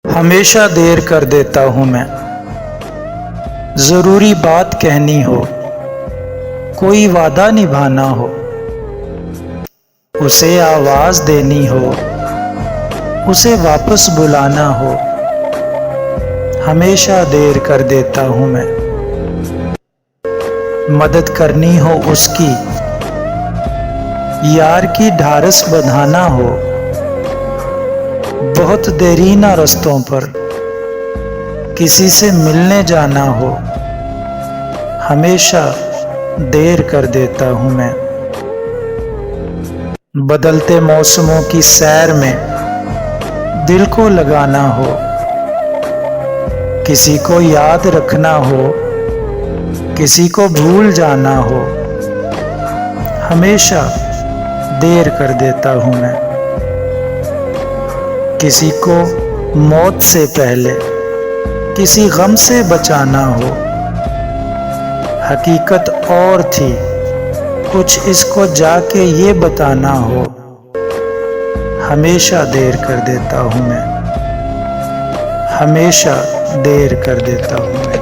हमेशा देर कर देता हूँ मैं। ज़रूरी बात कहनी हो, कोई वादा निभाना हो, उसे आवाज़ देनी हो, उसे वापस बुलाना हो, हमेशा देर कर देता हूँ मैं। मदद करनी हो उसकी, यार की ढारस बंधाना हो, बहुत देरीना रास्तों पर किसी से मिलने जाना हो, हमेशा देर कर देता हूँ मैं। बदलते मौसमों की सैर में दिल को लगाना हो, किसी को याद रखना हो, किसी को भूल जाना हो, हमेशा देर कर देता हूँ मैं। किसी को मौत से पहले किसी गम से बचाना हो, हकीकत और थी कुछ इसको जाके ये बताना हो, हमेशा देर कर देता हूँ मैं, हमेशा देर कर देता हूँ मैं।